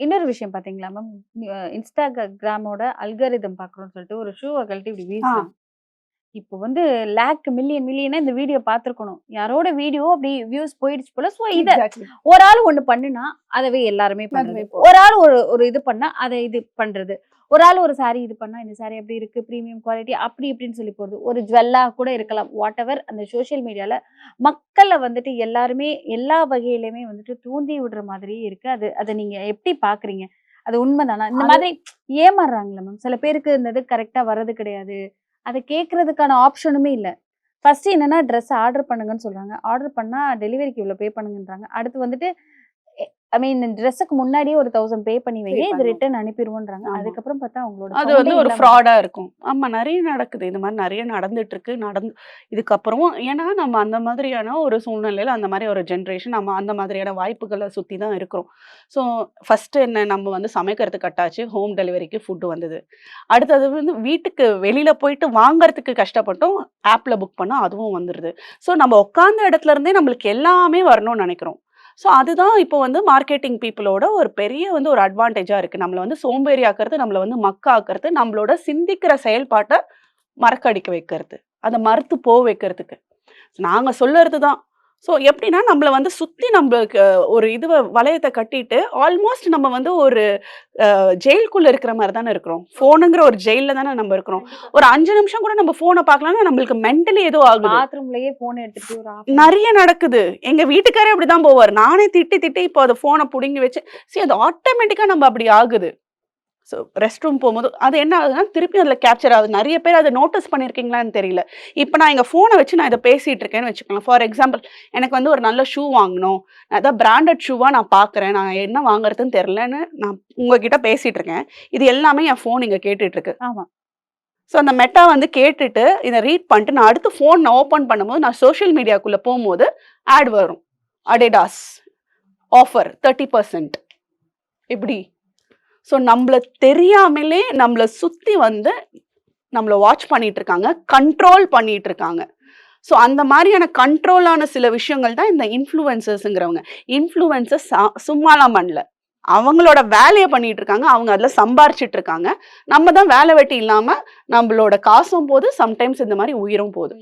இன்னொரு விஷயம் பாத்தீங்களா மேம்? இன்ஸ்டாகிராமோட அல்காரிதம் பார்க்குறோம்னு சொல்லிட்டு ஒரு ஷூவ கழட்டி இப்படி ஆ. வீசுறாங்க. இப்போ வந்து லேக் மில்லியனா இந்த வீடியோ பார்த்துருக்கணும். யாரோட வீடியோ அப்படி வியூஸ் போயிடுச்சு போல. ஸோ இத எக்ஸாக்ட்லி. ஒரு ஆள் ஒண்ணு பண்ணுனா, அதவே எல்லாருமே பண்றது. அதுவே ஒரு ஆள் ஒரு ஒரு இது பண்ணா, அத இது பண்றது. ஒரு ஆள் ஒரு சாரி இது பண்ணா, இந்த சாரி எப்படி இருக்கு? பிரீமியம் குவாலிட்டி அப்படி இப்படின்னு சொல்லி போறது. ஒரு ஜுவல்லா கூட இருக்கலாம். வாட்டெவர் அந்த சோசியல் மீடியால மக்கள வந்துட்டு எல்லாருமே எல்லா வகையிலுமே வந்துட்டு தூண்டி விடுற மாதிரியே இருக்கு. அத நீங்க எப்படி பார்க்குறீங்க? அது உண்மைதானா? இந்த அது மாதிரி ஏமாறுறாங்கல்ல மேம். சில பேருக்கு இந்த இது கரெக்ட்டா வர்றது கிடையாது. அத கேட்கறதுக்கான ஆப்ஷனுமே இல்ல. ஃபர்ஸ்ட் என்னன்னா ட்ரெஸ் ஆர்டர் பண்ணுங்கன்னு சொல்றாங்க. ஆர்டர் பண்ணா டெலிவரிக்கு இவ்ளோ பே பண்ணுங்கன்றாங்க. அடுத்து வந்துட்டு எ ஐ மீன் ட்ரெஸ்ஸுக்கு முன்னாடியே ஒரு 1000 பே பண்ணி பே வைங்க. இது பண்ணும். ரிட்டர்ன் அனுப்பிருவோன்றாங்க. ஆமா. அதுக்கப்புறம் பார்த்தா அவங்களோட அது சவுண்டே வந்து ஒரு இல்லாம ஃப்ராடா இருக்கும். ஆமா நெறைய நடக்குது. இந்த மாரி நெறைய நடந்துட்டு இருக்கு. இதுக்கப்புறமும் ஏன்னா நம்ம அந்த மாதிரியான ஒரு சூழ்நிலையில, அந்த மாரி ஒரு ஜெனரேஷன் நம்ம அந்த மாதிரியான வாய்ப்புகள சுத்தி தான் இருக்கிறோம். ஸோ ஃபர்ஸ்ட்டு என்ன நம்ம வந்து சமைக்கிறதுக்கு கட்டாச்சு. ஹோம் டெலிவரிக்கு ஃபுட் வந்தது. அடுத்தது வந்து வீட்டுக்கு வெளியில போயிட்டு வாங்குறதுக்கு கஷ்டப்பட்டோம். ஆப்ல புக் பண்ணா அதுவும் வந்துருது. ஸோ நம்ம உட்கார்ந்த இடத்துல இருந்தே நம்மளுக்கு எல்லாமே வரணும்னு நெனைக்கிறோம். ஸோ அதுதான் இப்போ வந்து மார்க்கெட்டிங் பீப்பிளோட ஒரு பெரிய வந்து ஒரு அட்வான்டேஜா இருக்கு. நம்மள வந்து சோம்பேறி ஆக்குறது, நம்மள வந்து மக்க ஆக்குறது, நம்மளோட சிந்திக்கிற செயல்பாட்ட மறக்கடிக்க வைக்கிறது. அத மறுத்து வைக்கிறதுக்கு. நாங்க சொல்லறது தான். ஸோ எப்படின்னா, நம்மள வந்து சுத்தி நம்பளுக்கு ஒரு வளையத்த கட்டிட்டு, ஆல்மோஸ்ட் நம்ம வந்து ஒரு ஜெயிலுக்குள்ள இருக்கிற மாரி தானே இருக்கிறோம். ஃபோனுங்கிற ஒரு ஜெயில்ல தானே நம்ம இருக்கிறோம். கண்டிப்பா, ஒரு கண்டிப்பா. 5 நிமிஷம் கூட நம்ம ஃபோன பார்க்கலன்னா, நம்மளுக்கு மென்டலி ஏதோ ஆகுது. பாத்ரூம்லயே ஃபோன் எடுத்துட்டு போய் ஒரு 1/2 அன் நெறைய நடக்குது. எங்க வீட்டுக்காரே அப்படிதான் போவாரு. நானே திட்டி, திட்டி இப்போ அத ஃபோன புடுங்கி வச்சு அது ஆட்டோமேட்டிக்கா நம்ம அப்படி ஆகுது. ஸோ ரெஸ்ட் ரூம் போம்போது அது என்ன ஆகுதுன்னா, திருப்பி அதில கேப்சர் ஆகுது. நெறைய பேர் அத நோட்டீஸ் பண்ணியிருக்கீங்களான்னு தெரியல. இப்ப நான் எங்க ஃபோன வச்சு நான் இத பேசிட்டு இருக்கேன்னு வச்சுக்கோங்க. ஃபார் எக்ஸாம்பிள் எனக்கு வந்து ஒரு நல்ல ஷூ வாங்கணும். அதான் பிராண்டட் ஷூவா நான் பார்க்குறேன். நான் என்ன வாங்குறதுன்னு தெரியலன்னு நான் உங்ககிட்ட பேசிட்டு இருக்கேன். இது எல்லாமே என் ஃபோன் இங்க கேட்டுட்டு இருக்கு. ஆமா. ஸோ அந்த மெட்டா வந்து கேட்டுட்டு, இத ரீட் பண்ணிட்டு நான் அடுத்து ஃபோன் ஓப்பன் பண்ணும்போது, நான் சோசியல் மீடியாக்குள்ள போம்போது ஆட் வரும். Adidas ஆஃபர் 30% இப்படி. ஸோ நம்மள தெரியாமலே நம்மள சுத்தி வந்து நம்மள வாட்ச் பண்ணிட்டு இருக்காங்க. கண்ட்ரோல் பண்ணிட்டு இருக்காங்க. ஸோ அந்த மாரியான கண்ட்ரோலான சில விஷயங்கள் தான் இந்த இன்ஃப்ளூயன்சர்ஸ்ங்கிறவங்க. இன்ஃப்ளூயன்சர்ஸ் சும்மாலாம் பண்ணல. அவங்களோட வேலைய பண்ணிட்டு இருக்காங்க. அவங்க அதுல சம்பாரிச்சுட்டு இருக்காங்க. நம்ம தான் வேலை வெட்டி இல்லாம நம்மளோட காசும் போது, சம்டைம்ஸ் இந்த மாரி உயிரும் போது.